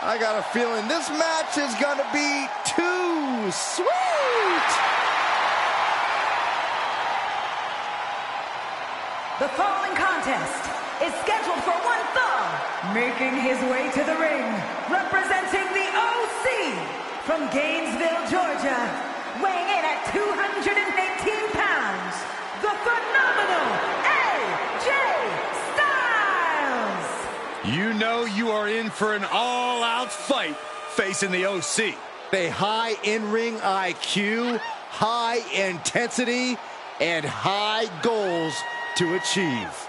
I got a feeling this match is gonna be too sweet. The following contest is scheduled for one fall. Making his way to the ring, representing the OC from Gainesville, Georgia, weighing in at 218 pounds, the phenomenal AJ Styles. You know you are in for an all-out fight facing the OC. A high in-ring IQ, high intensity, and high goals to achieve.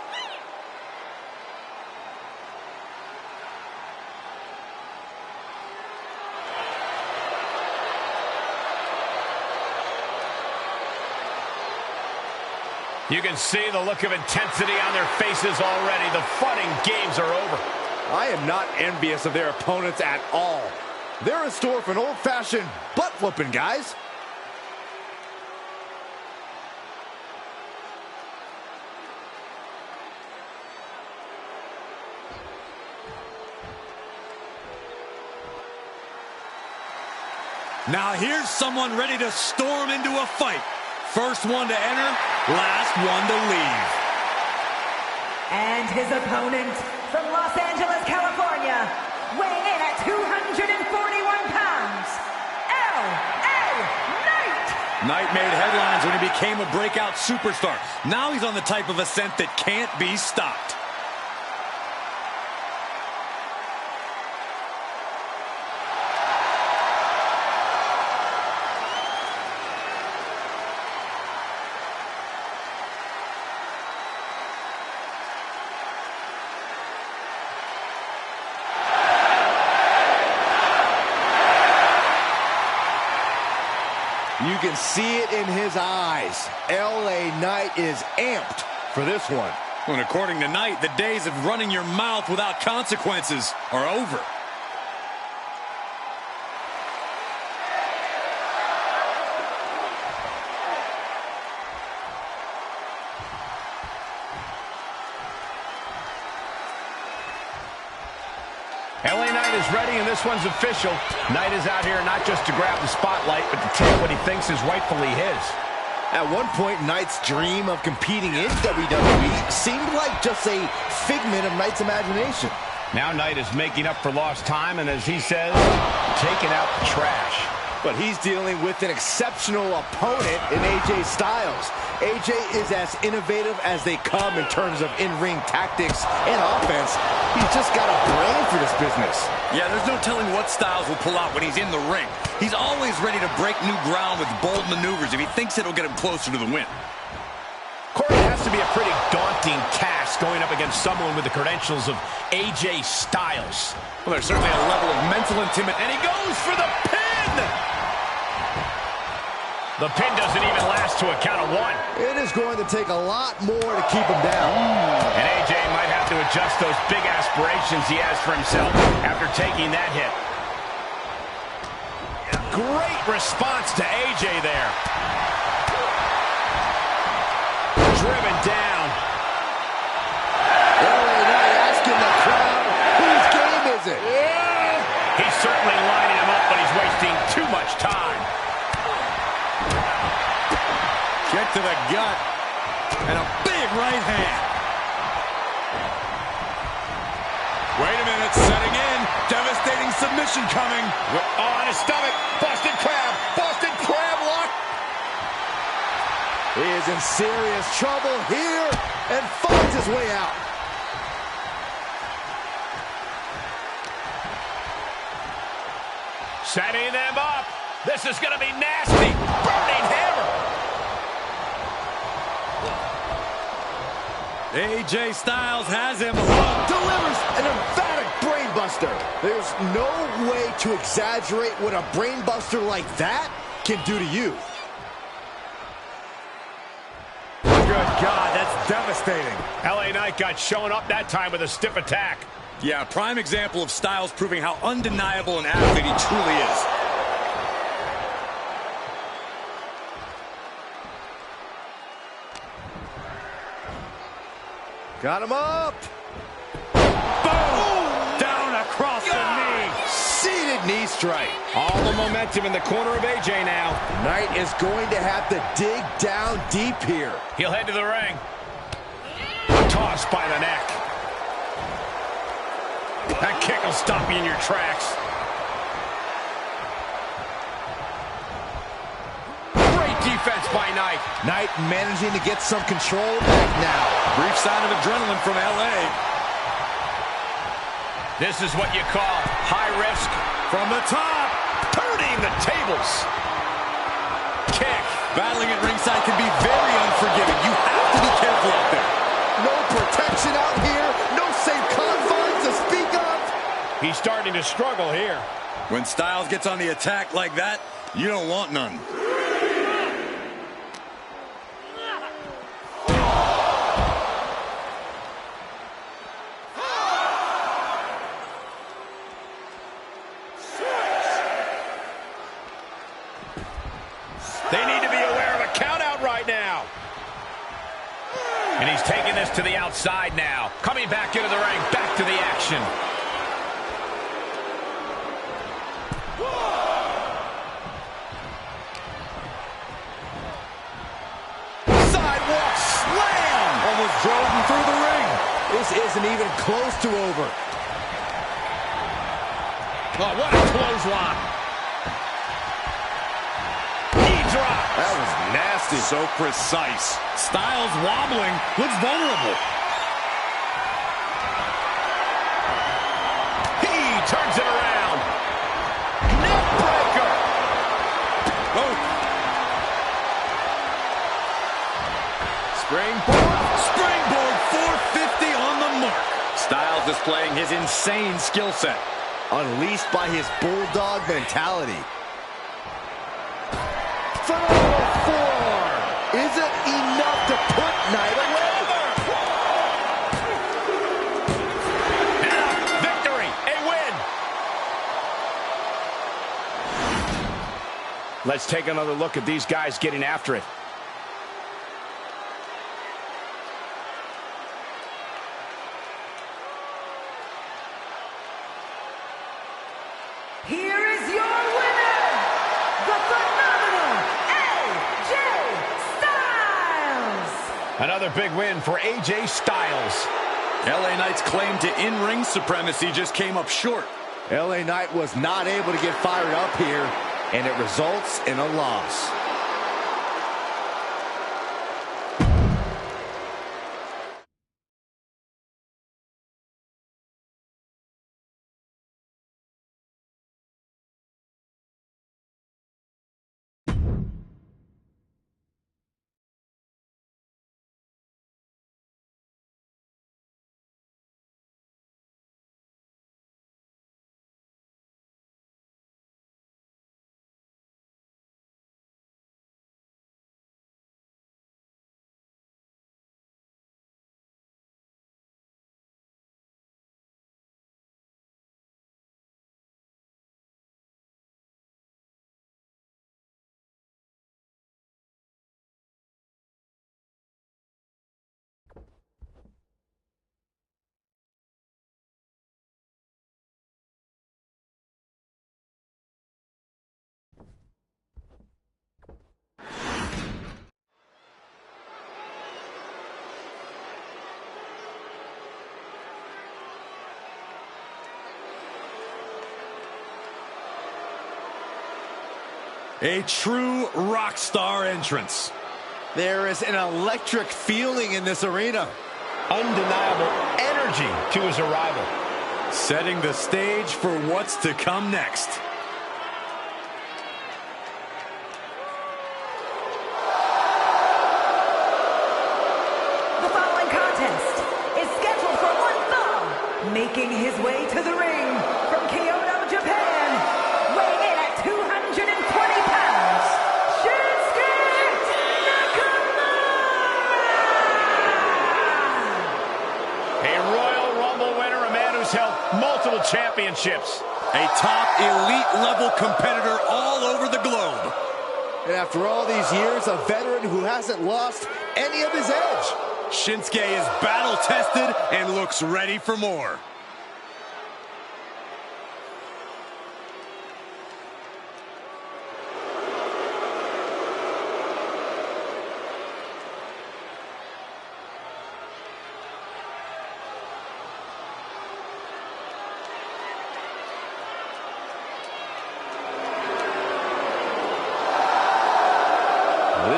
You can see the look of intensity on their faces already. The fun and games are over. I am not envious of their opponents at all. They're in store for an old-fashioned butt-whooping, guys. Now here's someone ready to storm into a fight. First one to enter, last one to leave. And his opponent from Los Angeles, California, weighing in at 241 pounds, L.A. Knight. Knight made headlines when he became a breakout superstar. Now he's on the type of ascent that can't be stopped. You can see it in his eyes. L.A. Knight is amped for this one. And according to Knight, the days of running your mouth without consequences are over. LA Knight is ready, and this one's official. Knight is out here not just to grab the spotlight, but to take what he thinks is rightfully his. At one point, Knight's dream of competing in WWE seemed like just a figment of Knight's imagination. Now Knight is making up for lost time, and as he says, taking out the trash. But he's dealing with an exceptional opponent in AJ Styles. AJ is as innovative as they come in terms of in-ring tactics and offense. He's just got a brain for this business. Yeah, there's no telling what Styles will pull out when he's in the ring. He's always ready to break new ground with bold maneuvers if he thinks it'll get him closer to the win. Corey, it has to be a pretty daunting task going up against someone with the credentials of AJ Styles. Well, there's certainly a level of mental intimidation, and he goes for the pin! The pin doesn't even last to a count of one. It is going to take a lot more to keep him down. And AJ might have to adjust those big aspirations he has for himself after taking that hit. Great response to AJ there. Driven down. LA Knight asking the crowd, whose game is it? He's certainly lining him up, but he's wasting too much time. Kick to the gut, and a big right hand. Wait a minute, setting in. Devastating submission coming. On his stomach. Busted crab lock. He is in serious trouble here and finds his way out. Setting them up. This is going to be nasty. Burning hammer. AJ Styles has him. Delivers an emphatic brainbuster. There's no way to exaggerate what a brainbuster like that can do to you. Good God, that's devastating. LA Knight got shown up that time with a stiff attack. Yeah, prime example of Styles proving how undeniable an athlete he truly is. Got him up. Boom! Down across the knee. strike. All the momentum in the corner of AJ now. Knight is going to have to dig down deep here. He'll head to the ring. Tossed by the neck. That kick will stop you in your tracks. Great defense by Knight. Knight managing to get some control back now. Brief sign of adrenaline from LA. This is what you call high risk. From the top, turning the tables. Kick. Battling at ringside can be very unforgiving. You have to be careful out there. No protection out here. No safe confines to speak of. He's starting to struggle here. When Styles gets on the attack like that, you don't want none. They need to be aware of a count out right now. And he's taking this to the outside now. Coming back into the ring, back to the action. Sidewalk slam! Almost drove him through the ring. This isn't even close to over. Oh, what a clothesline. Knee drop. That was nasty. So precise. Styles wobbling, looks vulnerable. He turns it around. Neck breaker. Oh. Springboard 450 on the mark. Styles displaying his insane skill set. Unleashed by his bulldog mentality. Phenomenal forearm. Is it enough to put Knight away? Victory, a win. Let's take another look at these guys getting after it. Here is your winner, the phenomenal AJ Styles. Another big win for AJ Styles. LA Knight's claim to in-ring supremacy just came up short. LA Knight was not able to get fired up here, and it results in a loss. A true rock star entrance. There is an electric feeling in this arena. Undeniable energy to his arrival. Setting the stage for what's to come next. The following contest is scheduled for one fall. Making his way to the ring from Kyoto, Japan, weighing in at 220 pounds, Shinsuke Nakamura! A Royal Rumble winner, a man who's held multiple championships. A top elite level competitor all over the globe. And after all these years, a veteran who hasn't lost any of his edge. Shinsuke is battle tested and looks ready for more.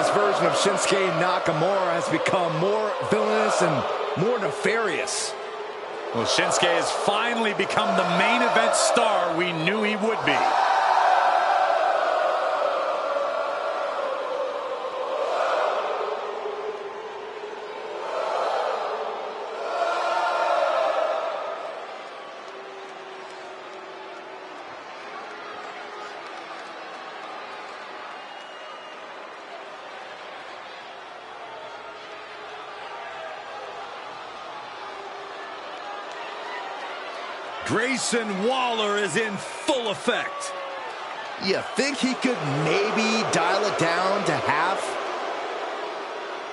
This version of Shinsuke Nakamura has become more villainous and more nefarious. Well, Shinsuke has finally become the main event star we knew he would be. Grayson Waller is in full effect. You think he could maybe dial it down to half?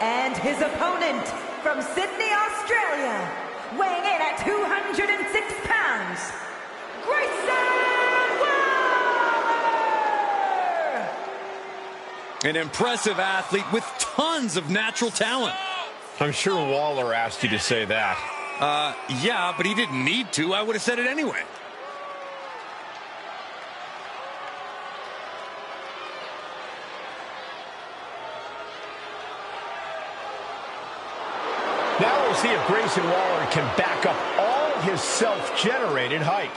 And his opponent from Sydney, Australia, weighing in at 206 pounds, Grayson Waller! An impressive athlete with tons of natural talent. I'm sure Waller asked you to say that. Yeah, but he didn't need to. I would have said it anyway. Now we'll see if Grayson Waller can back up all his self-generated hype.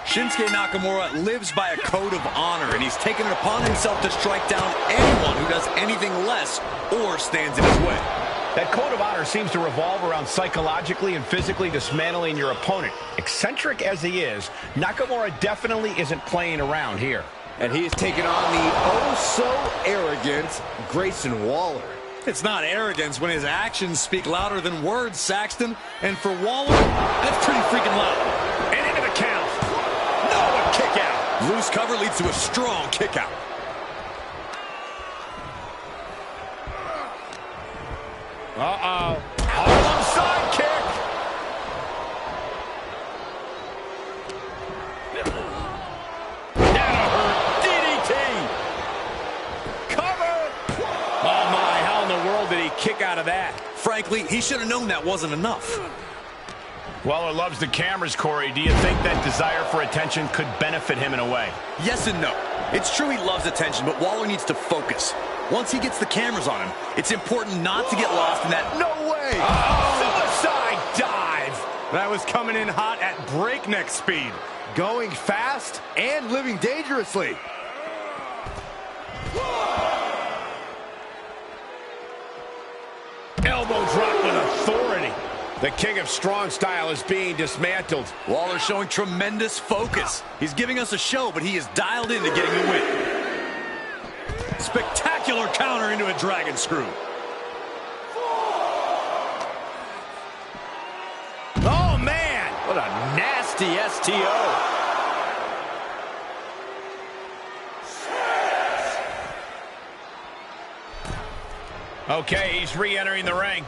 Shinsuke Nakamura lives by a code of honor, and he's taken it upon himself to strike down anyone who does anything less or stands in his way. That code of honor seems to revolve around psychologically and physically dismantling your opponent. Eccentric as he is, Nakamura definitely isn't playing around here. And he has taken on the oh-so-arrogant Grayson Waller. It's not arrogance when his actions speak louder than words, Saxton. And for Waller, that's pretty freaking loud. And into the count. No, a kick out. Loose cover leads to a strong kick out. Uh-oh. Harlem sidekick. That'll hurt. DDT. Cover. Oh, my. How in the world did he kick out of that? Frankly, he should have known that wasn't enough. Waller loves the cameras, Corey. Do you think that desire for attention could benefit him in a way? Yes and no. It's true he loves attention, but Waller needs to focus. Once he gets the cameras on him, it's important not to get lost in that No way! Suicide dive! That was coming in hot at breakneck speed. Going fast and living dangerously. Elbow drop with authority. The king of strong style is being dismantled. Waller showing tremendous focus. He's giving us a show, but he is dialed in to getting the win. Spectacular counter into a dragon screw. Oh, man! What a nasty STO. Okay, he's re-entering the ring.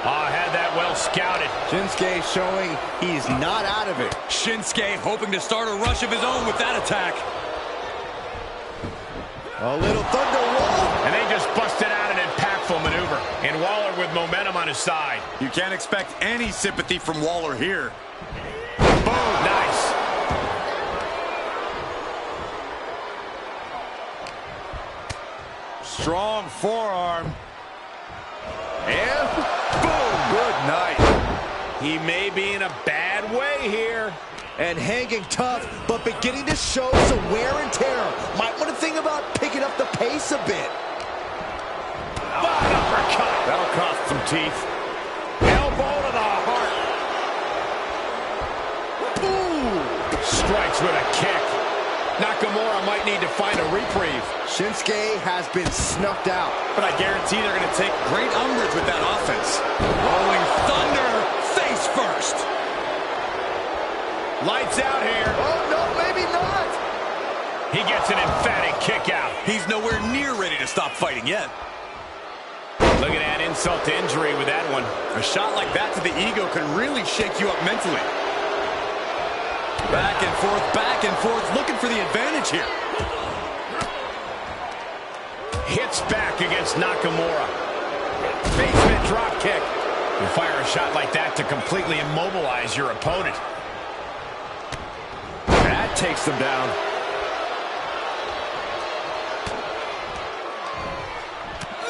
Oh, had that well scouted. Shinsuke showing he's not out of it. Shinsuke hoping to start a rush of his own with that attack. A little thunder roll. And they just busted out an impactful maneuver. And Waller with momentum on his side. You can't expect any sympathy from Waller here. Boom, nice. Strong forearm. And boom, good night. He may be in a bad way here. And hanging tough, but beginning to show some wear and tear. Might want to think about picking up the pace a bit. Bad uppercut. That'll cost some teeth. Elbow to the heart. Ooh. Strikes with a kick. Nakamura might need to find a reprieve. Shinsuke has been snuffed out. But I guarantee they're going to take great umbrage with that offense. Rolling thunder, face first. Lights out here. Oh, no, maybe not. He gets an emphatic kick out. He's nowhere near ready to stop fighting yet. Look at that insult to injury with that one. A shot like that to the ego could really shake you up mentally. Back and forth, looking for the advantage here. fights back against Nakamura. Basement drop kick. You fire a shot like that to completely immobilize your opponent. That takes them down.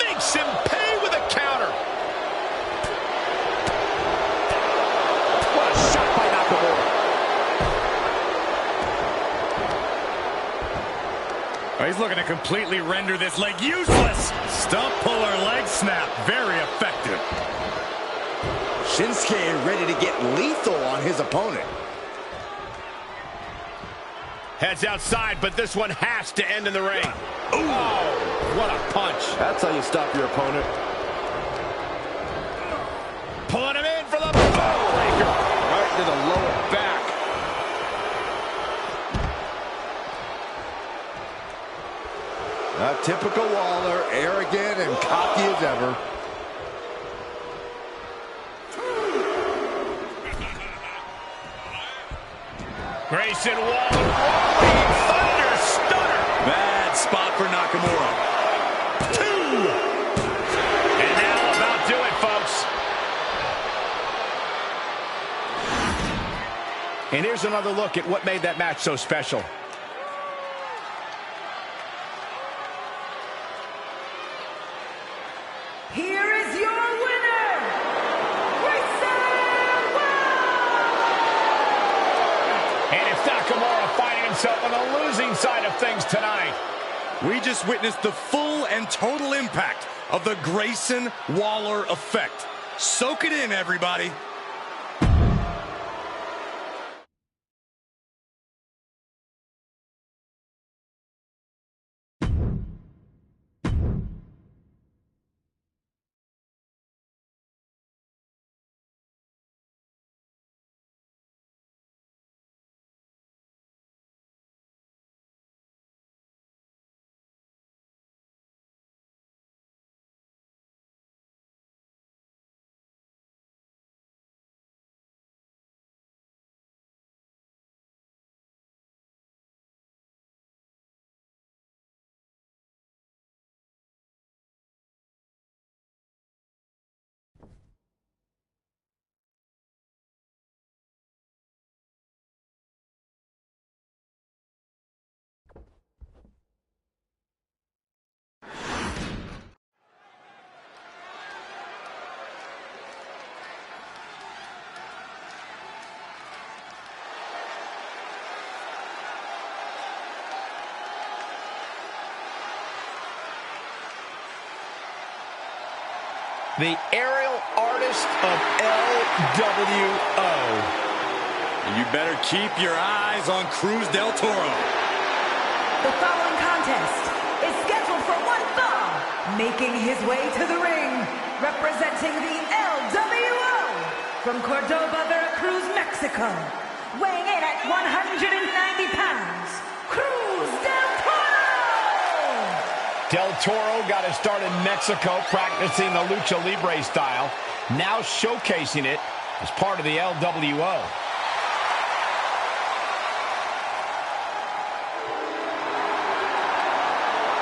Makes him pay with a counter. What a shot by Nakamura. Oh, he's looking to completely render this leg useless. Stump puller leg snap. Very effective. Shinsuke ready to get lethal on his opponent. Heads outside, but this one has to end in the ring. Ooh. Oh, what a punch. That's how you stop your opponent. Pulling him in for the backbreaker. Right to the lower back. A typical Waller, arrogant and cocky as ever. Grayson Waller, rolling thunder stunner. Bad spot for Nakamura. 2. And that'll about do it, folks. And here's another look at what made that match so special. Here is your winner, And it's Nakamura finding himself on the losing side of things tonight. We just witnessed the full and total impact of the Grayson Waller effect. Soak it in, everybody. The aerial artist of LWO. You better keep your eyes on Cruz del Toro. The following contest is scheduled for one fall. Making his way to the ring, representing the LWO from Cordoba, Veracruz, Mexico. Weighing in at 190 pounds, Cruz del Toro! Del Toro got his start in Mexico practicing the Lucha Libre style, now showcasing it as part of the LWO.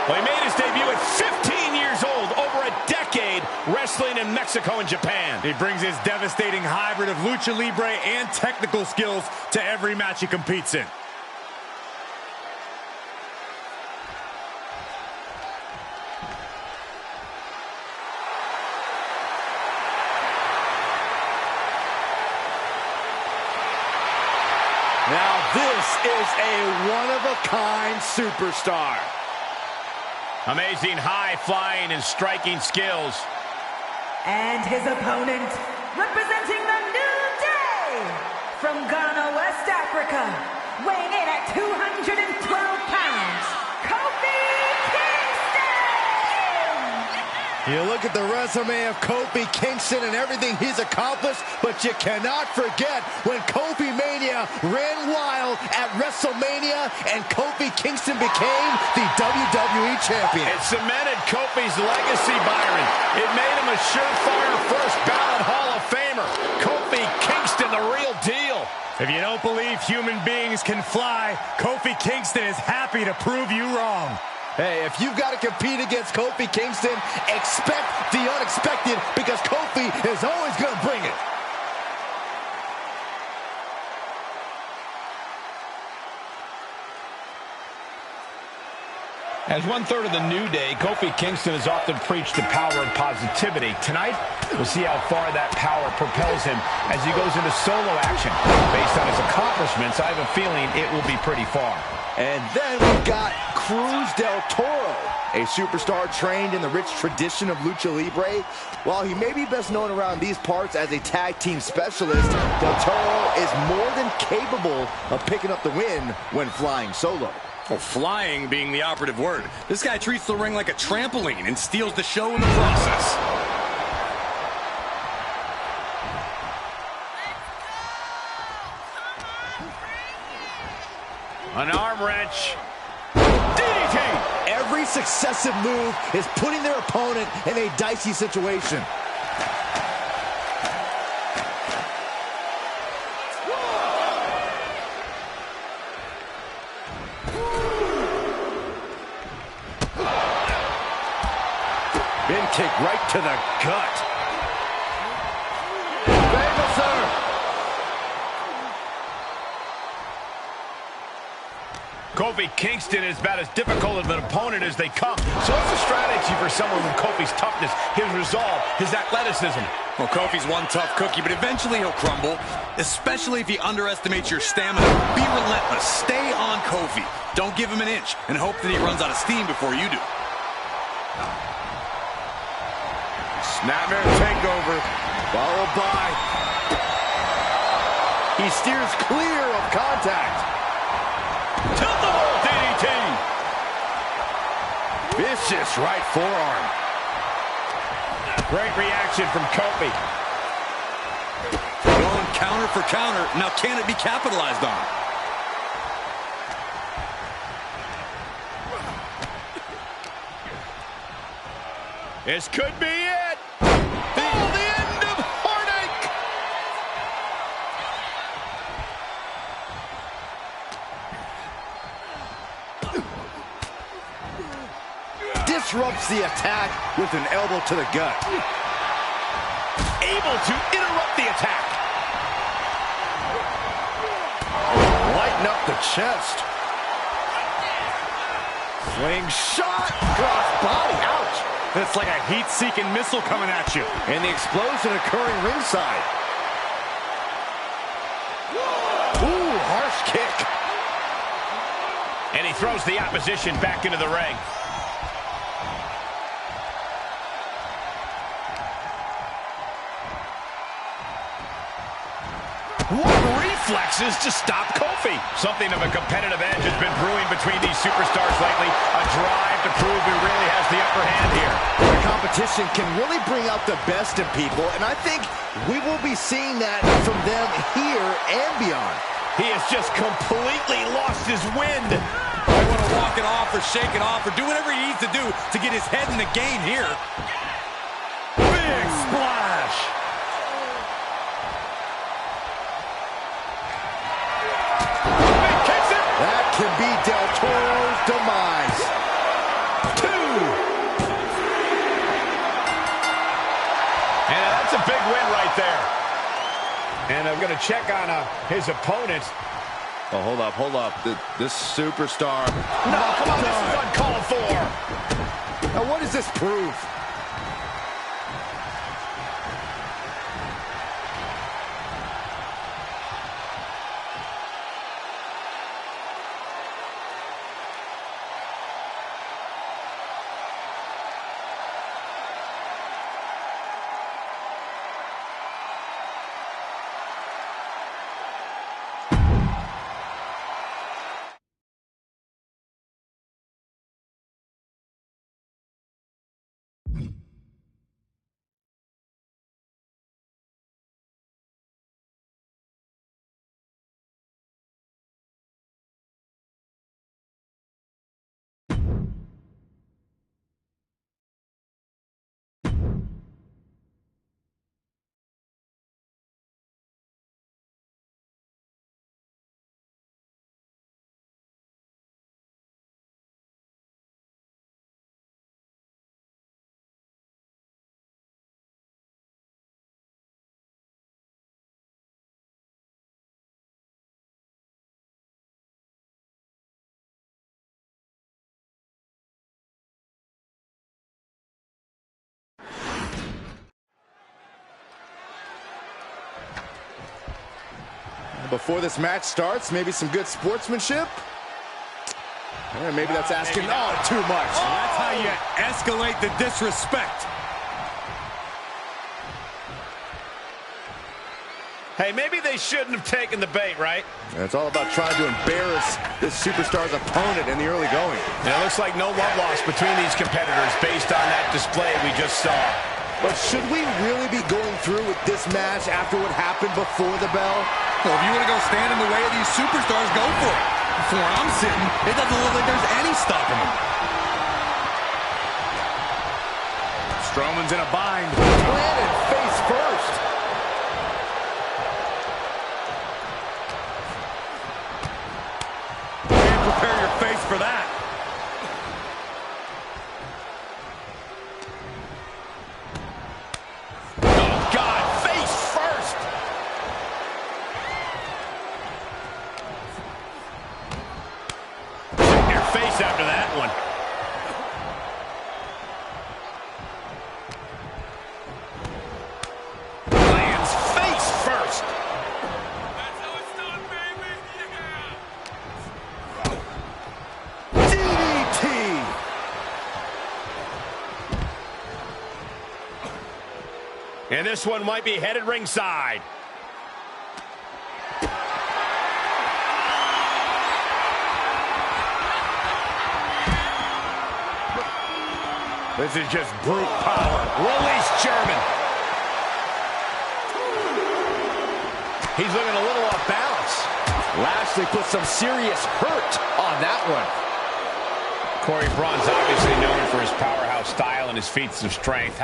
Well, he made his debut at 15 years old, over a decade wrestling in Mexico and Japan. He brings his devastating hybrid of Lucha Libre and technical skills to every match he competes in. Now this is a one-of-a-kind superstar. Amazing high-flying and striking skills. And his opponent, representing the New Day, from Ghana, West Africa, weighing in at 212 pounds, Kofi Kingston! You look at the resume of Kofi Kingston and everything he's accomplished, but you cannot forget when Kofi Mania ran wild at WrestleMania and Kofi Kingston became the WWE Champion. It cemented Kofi's legacy, Byron. It made him a surefire first ballot Hall of Famer. Kofi Kingston, the real deal. If you don't believe human beings can fly, Kofi Kingston is happy to prove you wrong. Hey, if you've got to compete against Kofi Kingston, expect the unexpected because Kofi is always going to bring it. As one-third of the New Day, Kofi Kingston has often preached the power of positivity. Tonight, we'll see how far that power propels him as he goes into solo action. Based on his accomplishments, I have a feeling it will be pretty far. And then we've got Cruz del Toro, a superstar trained in the rich tradition of Lucha Libre. While he may be best known around these parts as a tag team specialist, del Toro is more than capable of picking up the win when flying solo. Well, flying being the operative word. This guy treats the ring like a trampoline and steals the show in the process. An arm wrench. DDT! Every successive move is putting their opponent in a dicey situation. Bin kick right to the gut. Kofi Kingston is about as difficult of an opponent as they come. So what's the strategy for someone with Kofi's toughness, his resolve, his athleticism? Well, Kofi's one tough cookie, but eventually he'll crumble, especially if he underestimates your stamina. Be relentless. Stay on Kofi. Don't give him an inch and hope that he runs out of steam before you do. Snapmare takeover, followed by... He steers clear of contact. Tilt-the-wall DDT! Vicious right forearm. Great reaction from Kofi. Going counter for counter. Now can it be capitalized on? This could be it. Oh, the end of heartache. Disrupts the attack with an elbow to the gut. Able to interrupt the attack. Lighten up the chest. Slingshot. Cross body. Ouch. It's like a heat-seeking missile coming at you. And the explosion occurring ringside. Ooh, harsh kick. And he throws the opposition back into the ring. What reflexes to stop Kofi? Something of a competitive edge has been brewing between these superstars lately. A drive to prove who really has the upper hand here. The competition can really bring out the best in people, and I think we will be seeing that from them here and beyond. He has just completely lost his wind. I want to walk it off or shake it off or do whatever he needs to do to get his head in the game here. Big splash. That can be Del Toro's demise. 2. And that's a big win right there. And I'm going to check on his opponent. Oh, hold up. This superstar. No, come on, this is uncalled for. Now, what does this prove? Before this match starts, maybe some good sportsmanship. Yeah, maybe that's asking too much. That's how you escalate the disrespect. Hey, maybe they shouldn't have taken the bait, right? It's all about trying to embarrass this superstar's opponent in the early going. It looks like no love lost between these competitors based on that display we just saw. But should we really be going through with this match after what happened before the bell? Well, if you want to go stand in the way of these superstars, go for it. From where I'm sitting, it doesn't look like there's any stopping them. Strowman's in a bind. Planted face first. Can't prepare your face for that. Oh, God, face first. Your face after that one. Lands face first. That's how it's done, baby. DDT. And this one might be headed ringside. This is just brute power. Release German. He's looking a little off balance. Lashley put some serious hurt on that one. Corey Braun's obviously known for his powerhouse style and his feats of strength.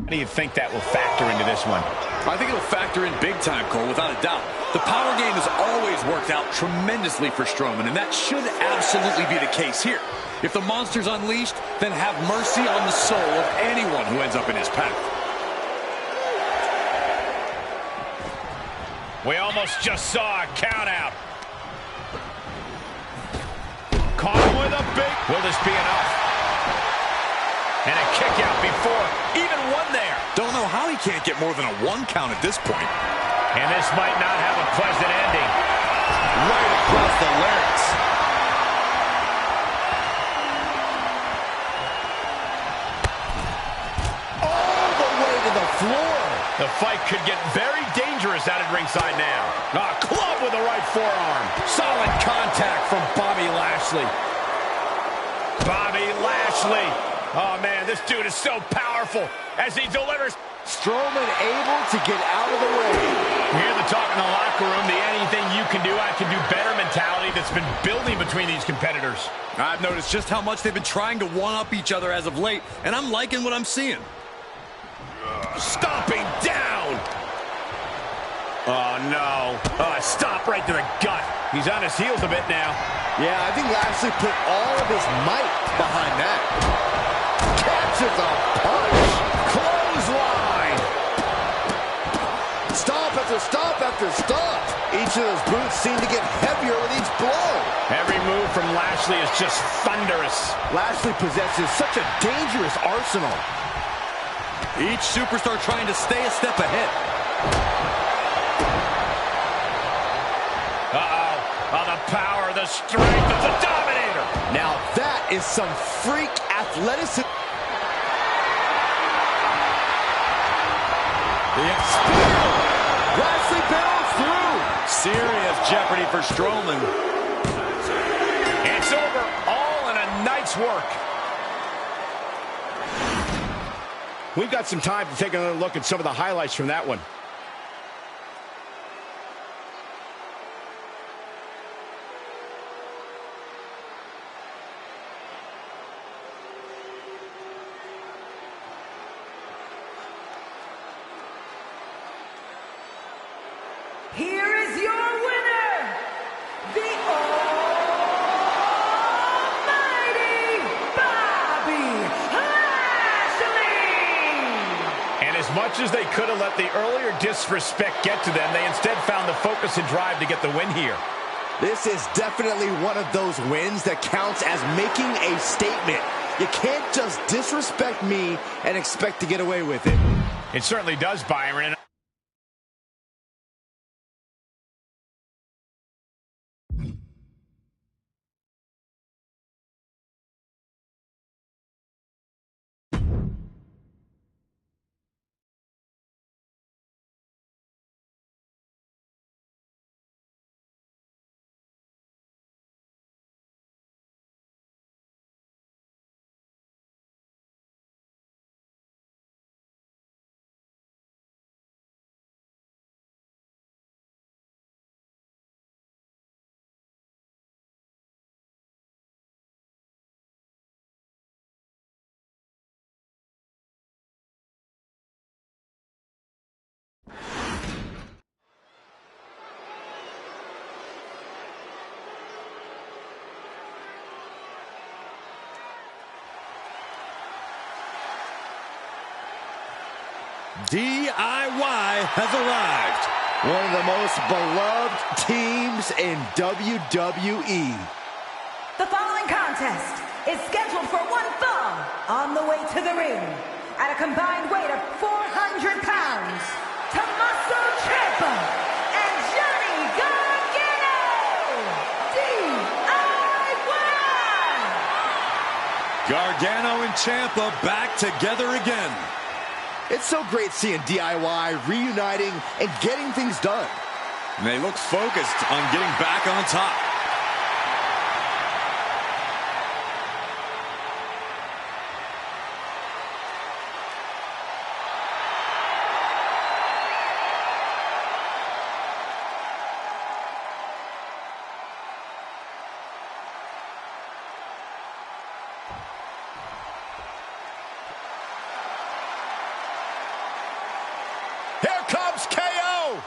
How do you think that will factor into this one? I think it'll factor in big time, Cole, without a doubt. The power game has always worked out tremendously for Strowman, and that should absolutely be the case here. If the monster's unleashed, then have mercy on the soul of anyone who ends up in his path. We almost just saw a count out. Caught him with a big... Will this be enough? And a kick out before even one there. Don't know how he can't get more than a 1 count at this point. And this might not have a pleasant ending. Right across the larynx. All the way to the floor. The fight could get very dangerous out at ringside now. A club with the right forearm. Solid contact from Bobby Lashley. Bobby Lashley. Oh, man, this dude is so powerful as he delivers. Strowman able to get out of the way. You hear the talk in the locker room, the anything you can do, I can do better mentality that's been building between these competitors. I've noticed just how much they've been trying to one-up each other as of late, and I'm liking what I'm seeing. Stomping down. Oh, no. Stop right to the gut. He's on his heels a bit now. Yeah, I think Lashley put all of his might behind that. Catches a punch. Clothesline. Stomp after stomp after stomp. Each of those boots seem to get heavier with each blow. Every move from Lashley is just thunderous. Lashley possesses such a dangerous arsenal. Each superstar trying to stay a step ahead. Uh-oh. Oh, the power, the strength of the Dominator. Now that is some freak athleticism. The spear. Lashley barrels through. Serious jeopardy for Strowman. It's over. All in a night's work. We've got some time to take another look at some of the highlights from that one. Here is your winner, the almighty Bobby Lashley! And as much as they could have let the earlier disrespect get to them, they instead found the focus and drive to get the win here. This is definitely one of those wins that counts as making a statement. You can't just disrespect me and expect to get away with it. It certainly does, Byron. DIY has arrived. One of the most beloved teams in WWE. The following contest is scheduled for one fall on the way to the ring. At a combined weight of 400 pounds, Tommaso Ciampa and Johnny Gargano. DIY! Gargano and Ciampa back together again. It's so great seeing DIY reuniting and getting things done. And they look focused on getting back on top. Here comes KO!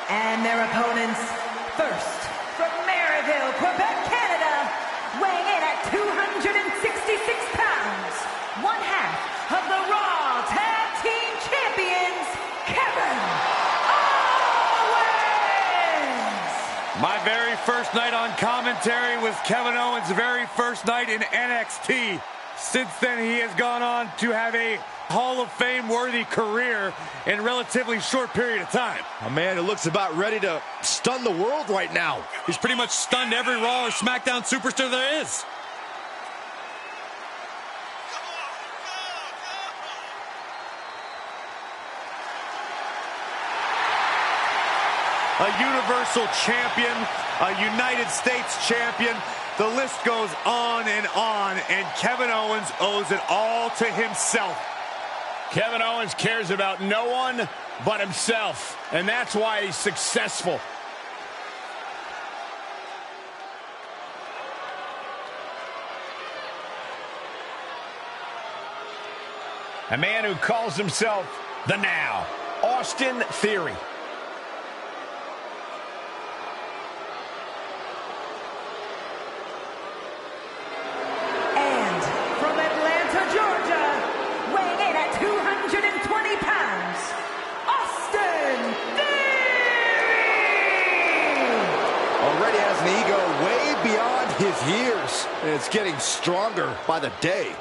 And their opponents, first, from Maryville, Quebec, Canada, weighing in at 266 pounds, one half of the Raw Tag Team Champions, Kevin Owens! My very first night on commentary was Kevin Owens' very first night in NXT. Since then, he has gone on to have a Hall of Fame-worthy career in a relatively short period of time. A man who looks about ready to stun the world right now. He's pretty much stunned every Raw or SmackDown superstar there is. A Universal Champion, a United States Champion. The list goes on, and Kevin Owens owes it all to himself. Kevin Owens cares about no one but himself, and that's why he's successful. A man who calls himself the Now, Austin Theory. And from Atlanta, Georgia, weighing in at 220 pounds, Austin Theory! Already has an ego way beyond his years, and it's getting stronger by the day.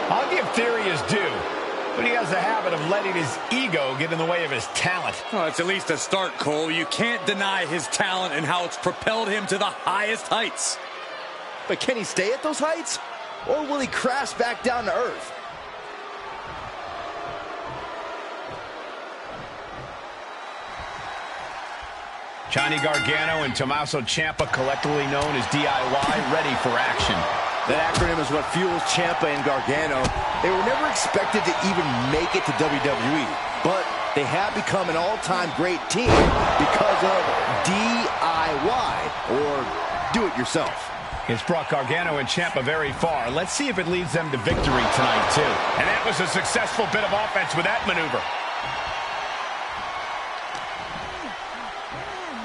I'll give Theory his due, but he has a habit of letting his ego get in the way of his talent. Well, it's at least a start, Cole. You can't deny his talent and how it's propelled him to the highest heights. But can he stay at those heights? Or will he crash back down to earth? Johnny Gargano and Tommaso Ciampa, collectively known as DIY, ready for action. That acronym is what fuels Ciampa and Gargano. They were never expected to even make it to WWE, but they have become an all-time great team because of DIY, or do-it-yourself. It's brought Gargano and Ciampa very far. Let's see if it leads them to victory tonight, too. And that was a successful bit of offense with that maneuver.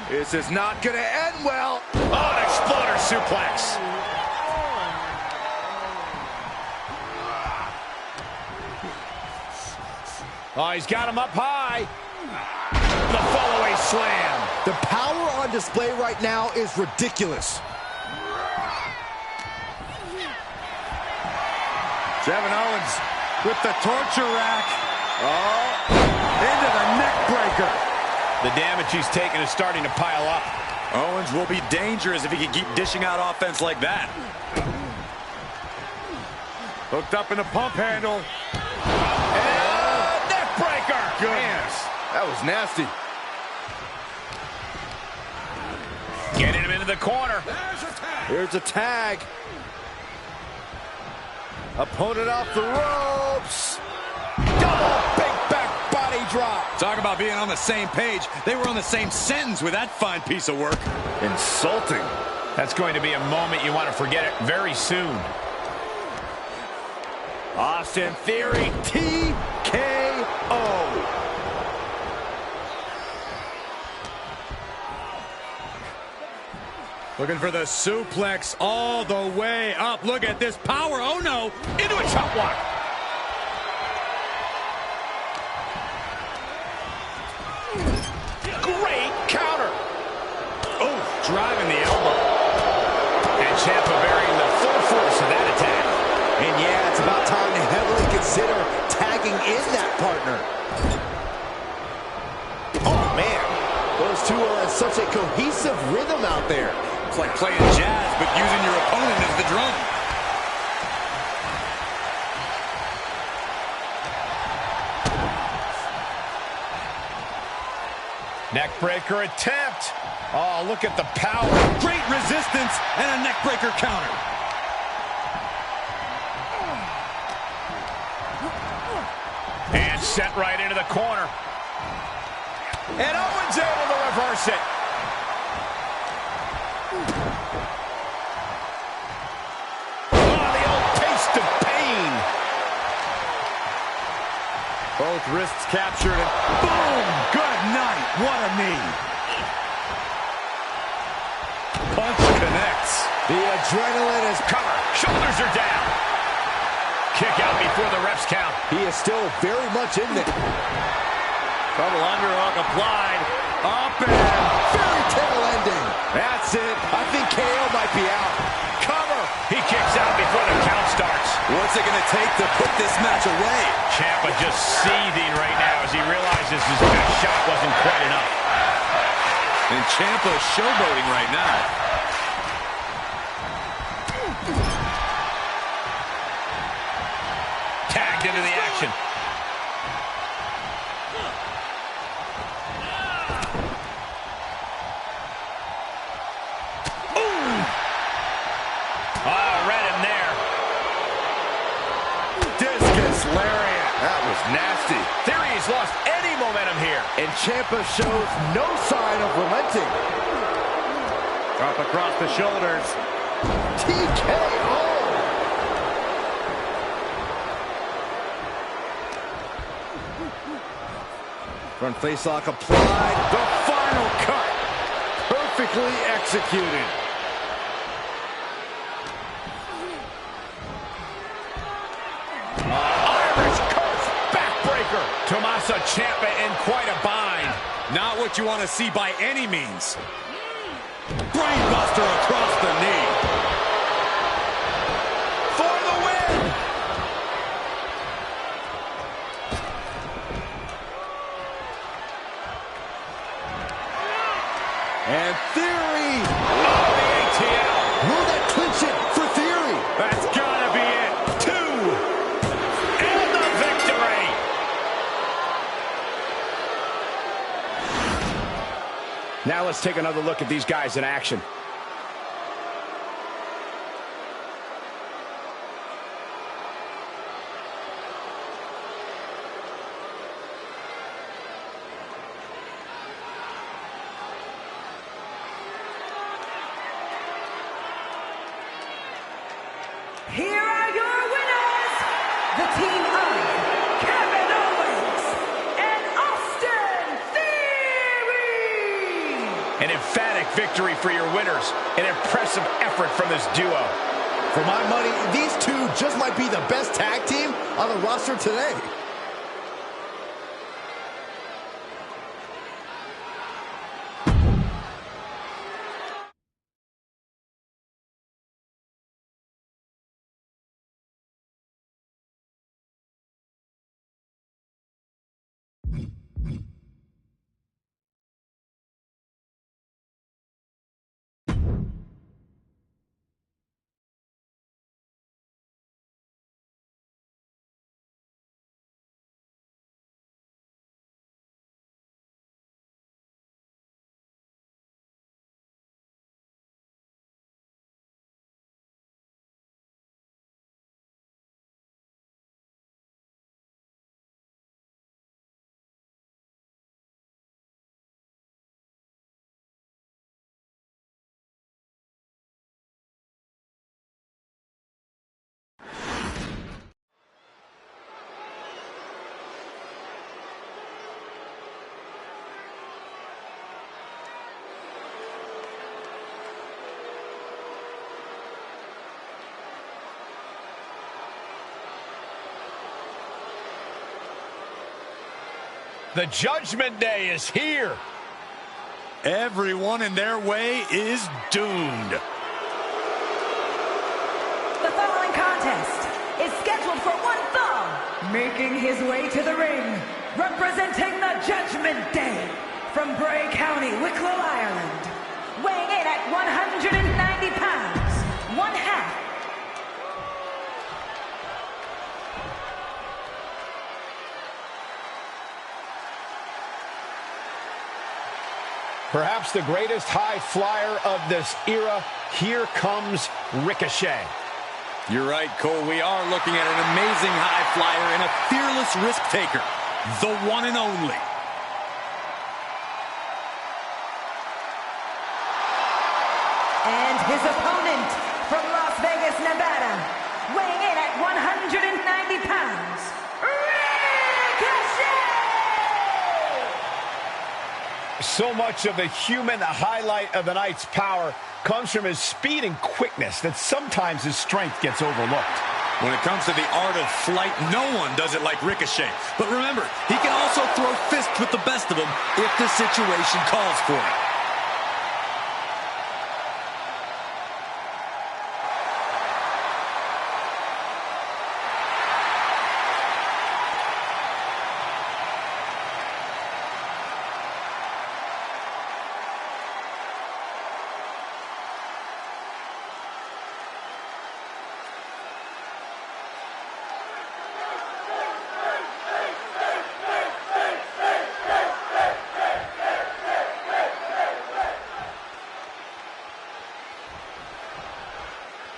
This is not going to end well. Oh, an exploder suplex. Oh, he's got him up high. The fall-away slam. The power on display right now is ridiculous. Kevin Owens with the torture rack. Oh, into the neck breaker. The damage he's taken is starting to pile up. Owens will be dangerous if he can keep dishing out offense like that. Hooked up in the pump handle. And neck breaker. Goodness. That was nasty. Getting him into the corner. Here's a tag. Opponent off the ropes. Double big back body drop. Talk about being on the same page. They were on the same sentence with that fine piece of work. Insulting. That's going to be a moment you want to forget it very soon. Austin Theory, TKO. Looking for the suplex all the way up. Look at this power. Oh, no. Into a chop block. Great counter. Oh, driving the elbow. And Ciampa bearing the full force of that attack. And yeah, it's about time to heavily consider tagging in that partner. Oh, man. Those two are in such a cohesive rhythm out there. It's like playing jazz, but using your opponent as the drum. Neckbreaker attempt. Oh, look at the power. Great resistance and a neckbreaker counter. And sent right into the corner. And Owens able to reverse it. Both wrists captured and boom! Good night. What a knee. Punch connects. The adrenaline is cover. Shoulders are down. Kick out before the ref's count. He is still very much in there. Double underhook applied. Up and fairy tale ending. That's it. I think KO might be out. Cover. He kicks out before the count starts. What's it going to take to put this match away? Ciampa just seething right now as he realizes his best shot wasn't quite enough. And Ciampa is showboating right now. Tagged into the action. Nasty. Theory's lost any momentum here. And Ciampa shows no sign of relenting. Drop across the shoulders. TKO. Front facelock applied. The final cut. Perfectly executed. Tommaso Ciampa in quite a bind. Not what you want to see by any means. Brainbuster across the knee. For the win. And Theory. Oh, the ATL. Will that clinch it for Theory? That's gotta be it. 2. And the victory. Now let's take another look at these guys in action. Here are your winners, the team of Kevin Owens and Austin Theory. An emphatic victory for your winners. An impressive effort from this duo. For my money, these two just might be the best tag team on the roster today. The Judgment Day is here. Everyone in their way is doomed. The following contest is scheduled for one fall. Making his way to the ring, representing the Judgment Day from Bray County, Wicklow, Ireland. Weighing in at 190 pounds, 1/2. Perhaps the greatest high flyer of this era. Here comes Ricochet. You're right, Cole. We are looking at an amazing high flyer and a fearless risk taker. The one and only. And his opponent from Las Vegas, Nevada, weighing in at 190 pounds, Ricochet! So much of the human highlight of the night's power comes from his speed and quickness that sometimes his strength gets overlooked. When it comes to the art of flight, no one does it like Ricochet. But remember, he can also throw fists with the best of them if the situation calls for it.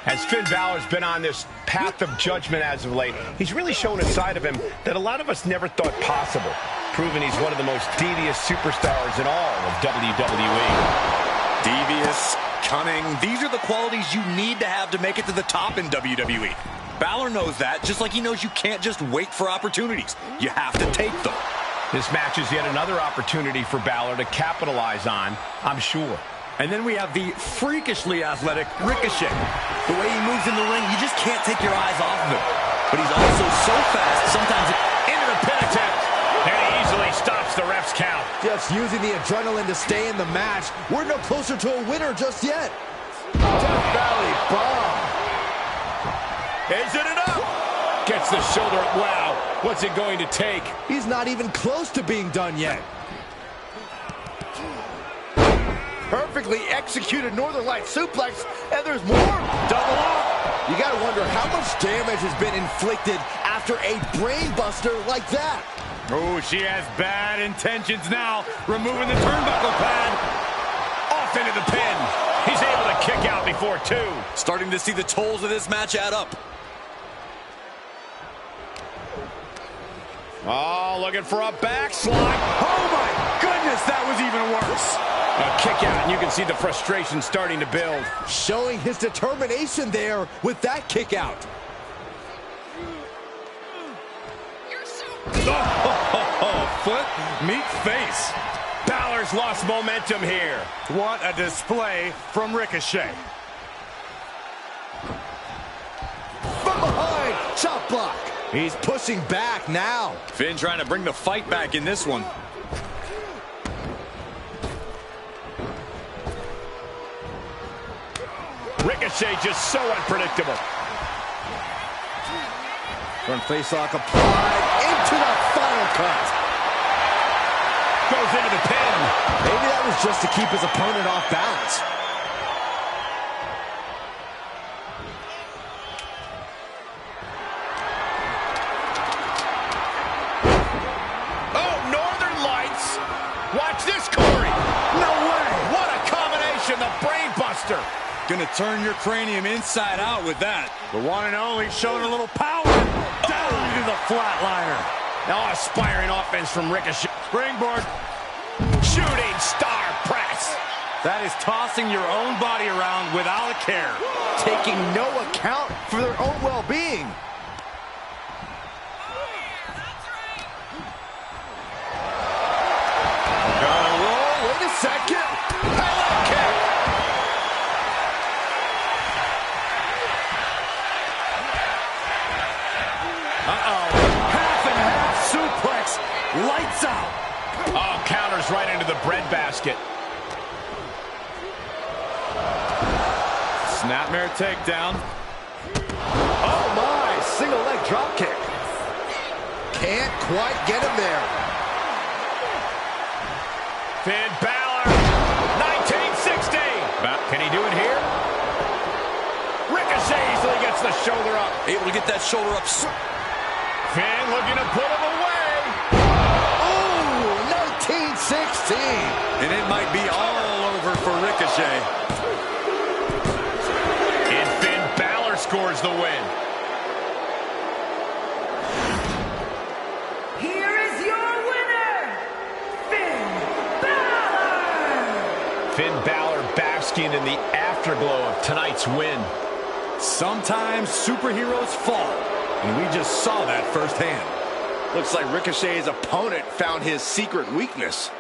As Finn Balor's been on this path of judgment as of late, he's really shown a side of him that a lot of us never thought possible, proving he's one of the most devious superstars in all of WWE. Devious, cunning, these are the qualities you need to have to make it to the top in WWE. Balor knows that, just like he knows you can't just wait for opportunities. You have to take them. This match is yet another opportunity for Balor to capitalize on, I'm sure. And then we have the freakishly athletic Ricochet. The way he moves in the ring, you just can't take your eyes off of him. But he's also so fast, sometimes Into the pin attempt, and he easily stops the ref's count. Just using the adrenaline to stay in the match. We're no closer to a winner just yet. Death Valley bomb. Is it enough? Gets the shoulder up. Wow, what's it going to take? He's not even close to being done yet. Perfectly executed Northern Light suplex, and there's more. Double up. You gotta wonder how much damage has been inflicted after a brain buster like that. Oh, she has bad intentions now, removing the turnbuckle pad. before, too. Starting to see the tolls of this match add up. Oh, looking for a backslide. Oh, my goodness, that was even worse. A kick out, and you can see the frustration starting to build. Showing his determination there with that kick out. Foot meets face. Balor's lost momentum here. What a display from Ricochet. From behind, chop block. He's pushing back now. Finn trying to bring the fight back in this one. Ricochet just so unpredictable. Front face lock applied into the final cut. Goes into the pin. Maybe that was just to keep his opponent off balance. Oh, Northern Lights. Watch this, Corey. No way. What a combination, the brain buster. Gonna turn your cranium inside out with that. The one and only showing a little power. Down into the flatliner. Now aspiring offense from Ricochet. Springboard. Shooting star press. That is tossing your own body around without a care. Taking no account for their own well-being. Gotta roll. Wait a second. Leg kick. Half and half suplex. Lights out. Oh, counters right into the breadbasket. Snapmare takedown. Oh my, single leg drop kick. Can't quite get him there. Finn Balor. 1960. Can he do it here? Ricochet easily gets the shoulder up. Able to get that shoulder up. Finn looking to put him away. Ooh, 1916. And it might be all over for Ricochet. And Finn Balor scores the win. Here is your winner, Finn Balor! Finn Balor basking in the afterglow of tonight's win. Sometimes superheroes fall, and we just saw that firsthand. Looks like Ricochet's opponent found his secret weakness.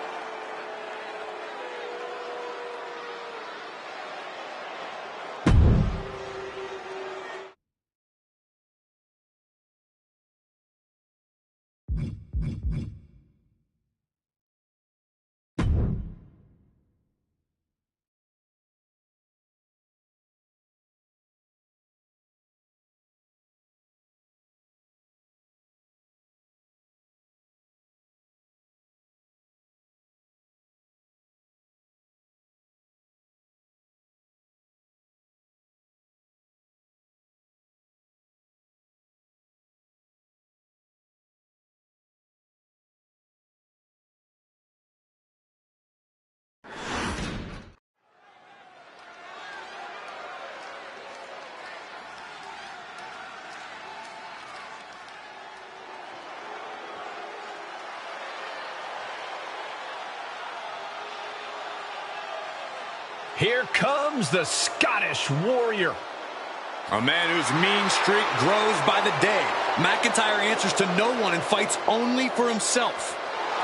Here comes the Scottish Warrior. A man whose mean streak grows by the day. McIntyre answers to no one and fights only for himself.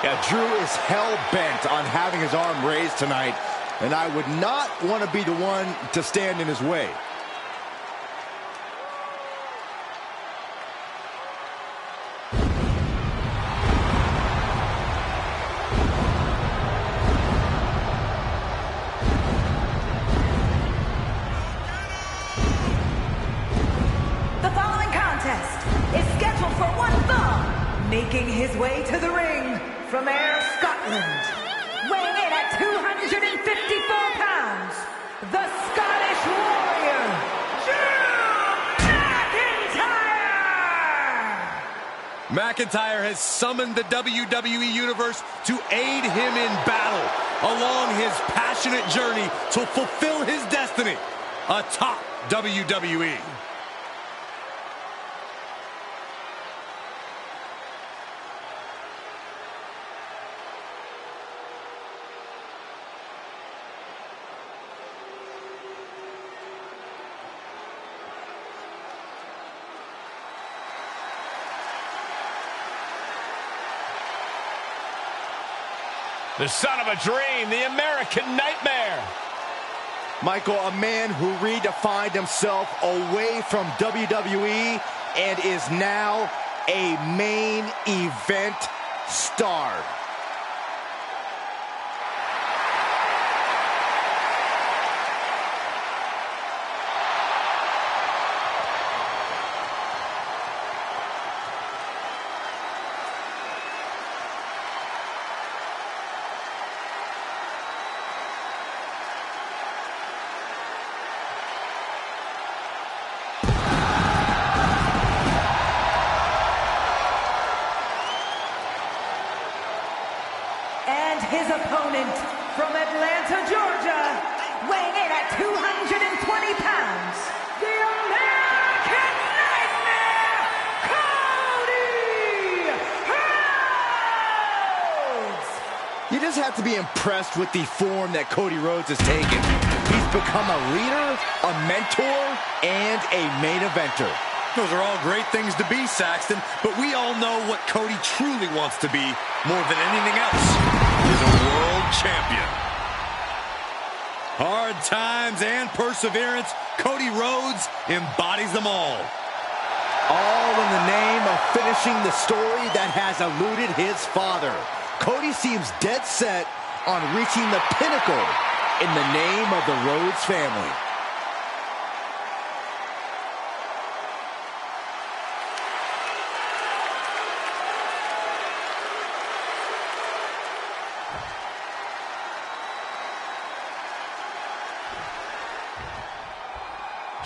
Yeah, Drew is hell-bent on having his arm raised tonight, and I would not want to be the one to stand in his way. Making his way to the ring from Ayr, Scotland, weighing in at 254 pounds, the Scottish Warrior, Drew McIntyre! McIntyre has summoned the WWE Universe to aid him in battle along his passionate journey to fulfill his destiny. atop WWE. The son of a dream, the American Nightmare. Michael, a man who redefined himself away from WWE and is now a main event star. And his opponent from Atlanta, Georgia, weighing in at 220 pounds, the American Nightmare, Cody Rhodes! You just have to be impressed with the form that Cody Rhodes has taken. He's become a leader, a mentor, and a main eventer. Those are all great things to be, Saxton, but we all know what Cody truly wants to be more than anything else. He's a world champion. Hard times and perseverance, Cody Rhodes embodies them all. All in the name of finishing the story that has eluded his father. Cody seems dead set on reaching the pinnacle in the name of the Rhodes family.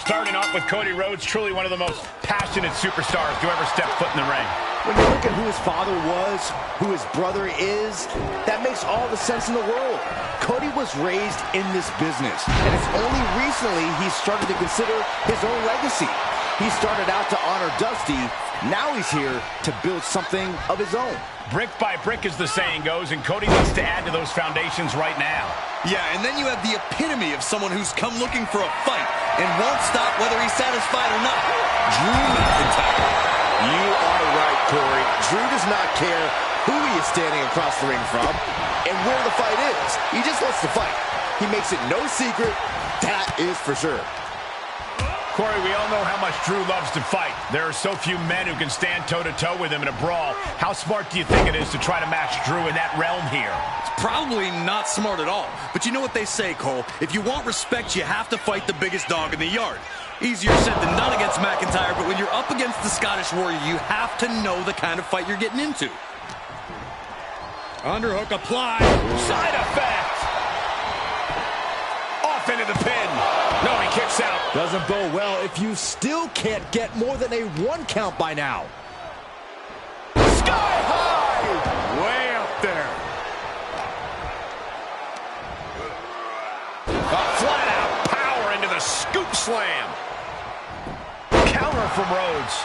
Starting off with Cody Rhodes, truly one of the most passionate superstars to ever step foot in the ring. When you look at who his father was, who his brother is, that makes all the sense in the world. Cody was raised in this business, and it's only recently he started to consider his own legacy. He started out to honor Dusty. Now he's here to build something of his own. Brick by brick, as the saying goes, and Cody needs to add to those foundations right now. Yeah, and then you have the epitome of someone who's come looking for a fight and won't stop whether he's satisfied or not. Drew McIntyre. You are right, Corey. Drew does not care who he is standing across the ring from and where the fight is. He just wants to fight. He makes it no secret. That is for sure. Corey, we all know how much Drew loves to fight. There are so few men who can stand toe-to-toe with him in a brawl. How smart do you think it is to try to match Drew in that realm here? It's probably not smart at all. But you know what they say, Cole? If you want respect, you have to fight the biggest dog in the yard. Easier said than done against McIntyre, but when you're up against the Scottish Warrior, you have to know the kind of fight you're getting into. Underhook applied. Side effect. Off into the pin. No, he kicks out. Doesn't bode well if you still can't get more than a 1 count by now. Sky high! Way up there. A flat out power into the scoop slam. Counter from Rhodes.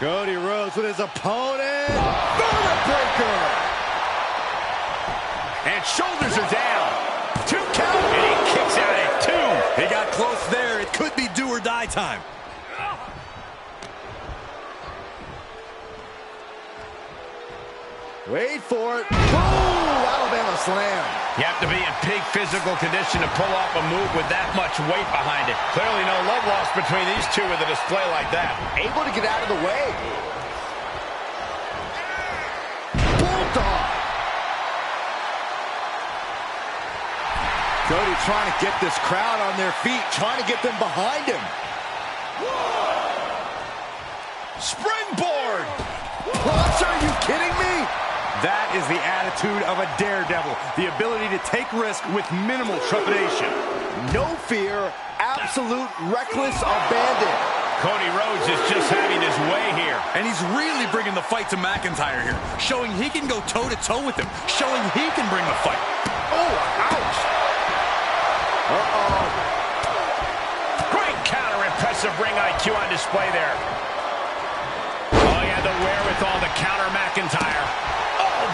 Cody Rhodes with his opponent. Breaker. And shoulders are down. 2 count. And he kicks out at 2. He got close there. It could be do or die time. Wait for it. Boom! Alabama slam. You have to be in peak physical condition to pull off a move with that much weight behind it. Clearly no love lost between these two with a display like that. Able to get out of the way. Bulldog. Cody trying to get this crowd on their feet, trying to get them behind him. Springboard! What? Are you kidding me? That is the attitude of a daredevil. The ability to take risk with minimal trepidation. No fear, absolute reckless abandon. Cody Rhodes is just having his way here. And he's really bringing the fight to McIntyre here, showing he can go toe-to-toe with him, showing he can bring the fight. Oh, ouch. Uh-oh. Great counter, impressive ring IQ on display there. Oh, he had the wherewithal to counter McIntyre. Oh!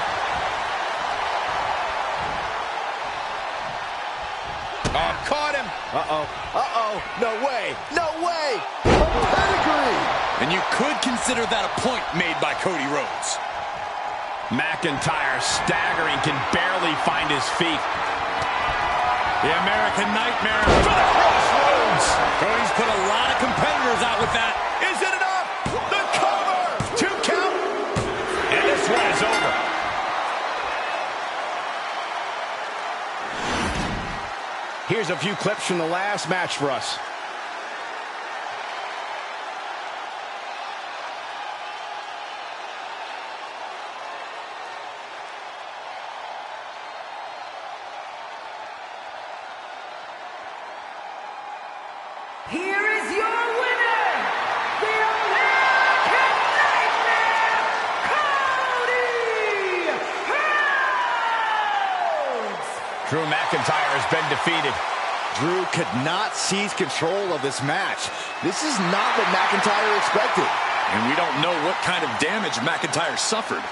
Oh, caught him. Uh-oh. Uh-oh. No way. No way. A pedigree. And you could consider that a point made by Cody Rhodes. McIntyre staggering, can barely find his feet. The American Nightmare For the crossroads. Cody's put a lot of competitors out with that. Is it enough? The cover. 2 count. And this one is over. Here's a few clips from the last match for us. Here is your winner, the American Nightmare, Cody Rhodes! Drew McIntyre has been defeated. Drew could not seize control of this match. This is not what McIntyre expected. And we don't know what kind of damage McIntyre suffered.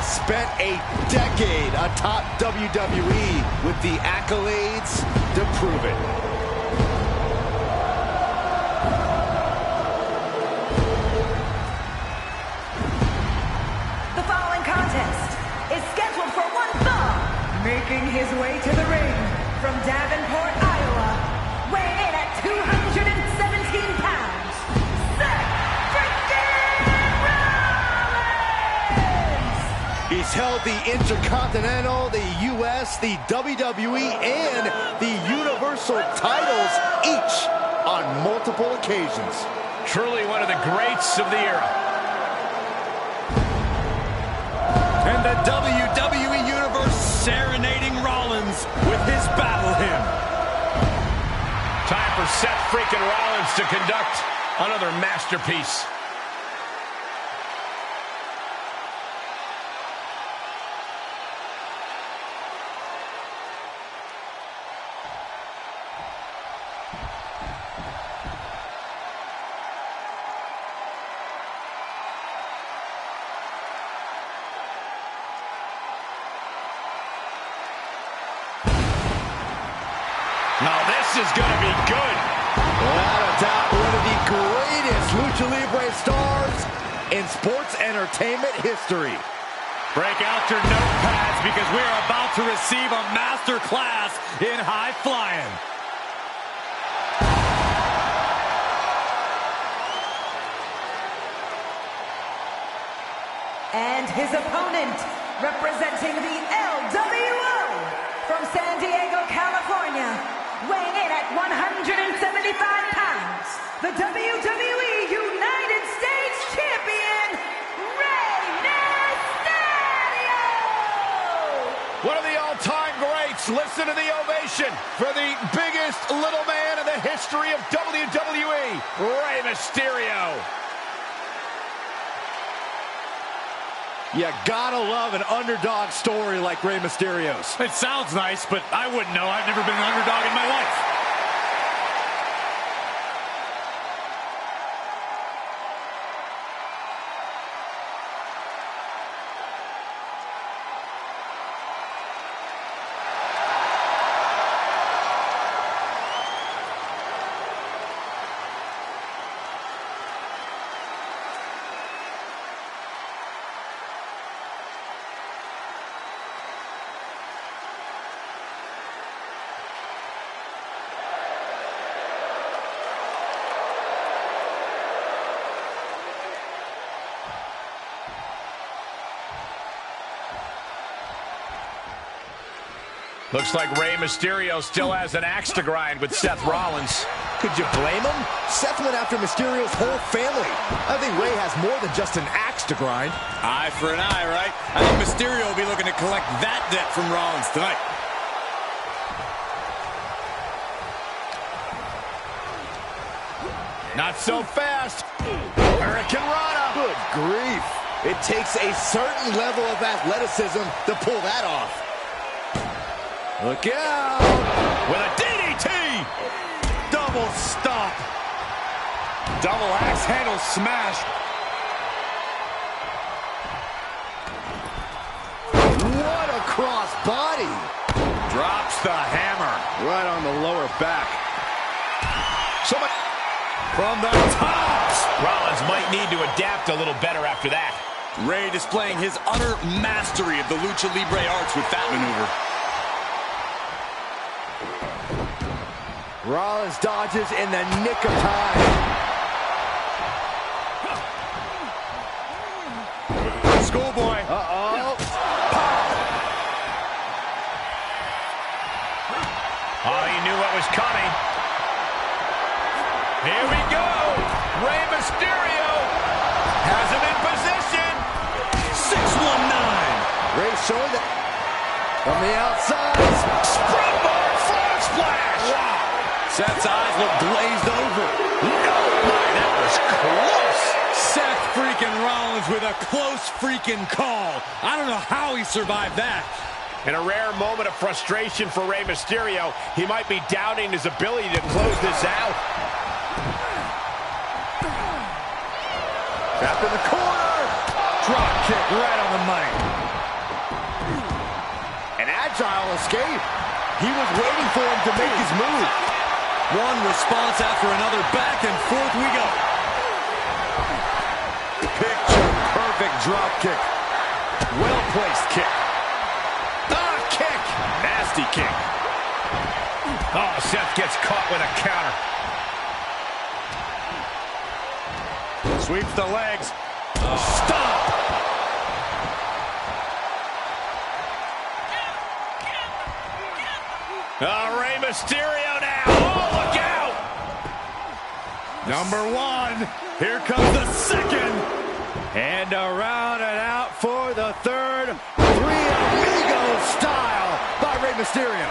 Spent a decade atop WWE with the accolades to prove it. The following contest is scheduled for one fall. Making his way to the ring from Davenport, Iowa, weighing in at 217 pounds, Seth freaking Rollins! He's held the Intercontinental, the US, the WWE, and the Universal titles, each on multiple occasions. Truly one of the greats of the era. And the WWE Universe serenading Rollins with his battle hymn. Time for Seth freaking Rollins to conduct another masterpiece. Now this is going to be good. Without a doubt, one of the greatest Lucha Libre stars in sports entertainment history. Break out your notepads because we are about to receive a master class in high flying. And his opponent, representing the LWO from San Diego, California, weighing in at 175 pounds, the WWE United States Champion, Rey Mysterio! One of the all-time greats. Listen to the ovation for the biggest little man in the history of WWE, Rey Mysterio. You gotta love an underdog story like Rey Mysterio's. It sounds nice, but I wouldn't know. I've never been an underdog in my life. Looks like Rey Mysterio still has an axe to grind with Seth Rollins. Could you blame him? Seth went after Mysterio's whole family. I think Rey has more than just an axe to grind. Eye for an eye, right? I think Mysterio will be looking to collect that debt from Rollins tonight. Not so fast. Hurricane Rana. Good grief. It takes a certain level of athleticism to pull that off. Look out! With a DDT! Double stop. Double axe handle smash. What a cross body! Drops the hammer. Right on the lower back. Somebody From the tops. Rollins might need to adapt a little better after that. Rey displaying his utter mastery of the Lucha Libre arts with that maneuver. Rollins dodges in the nick of time. Schoolboy. Uh-oh. Oh, he knew what was coming. Here we go. Rey Mysterio has him in position. 619. Rey showing that from the outside. Springboard frog splash. Wow. Seth's eyes look glazed over. No, my, that was close. Seth freaking Rollins with a close freaking call. I don't know how he survived that. In a rare moment of frustration for Rey Mysterio, he might be doubting his ability to close this out. Trapped in the corner. Drop kick right on the money. An agile escape. He was waiting for him to make his move. One response after another. Back and forth we go. Picture perfect drop kick. Well-placed kick. Kick. Nasty kick. Oh, Seth gets caught with a counter. Sweeps the legs. Stop. Oh, Rey Mysterio now. Oh, look out. Number one. Here comes the second. And around and out for the third. Three Amigos style by Rey Mysterio.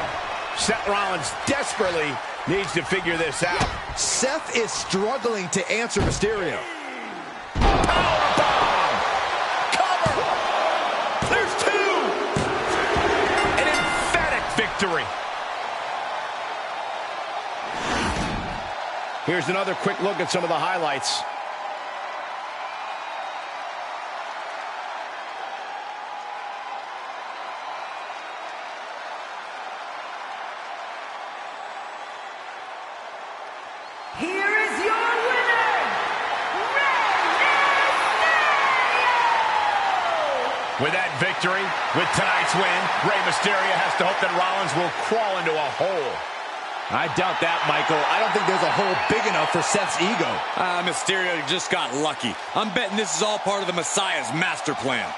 Seth Rollins desperately needs to figure this out. Seth is struggling to answer Mysterio. Powerbomb! Cover! There's two! An emphatic victory. Here's another quick look at some of the highlights. Here is your winner, Rey Mysterio! With that victory, with tonight's win, Rey Mysterio has to hope that Rollins will crawl into a hole. I doubt that, Michael. I don't think there's a hole big enough for Seth's ego. Mysterio just got lucky. I'm betting this is all part of the Messiah's master plan.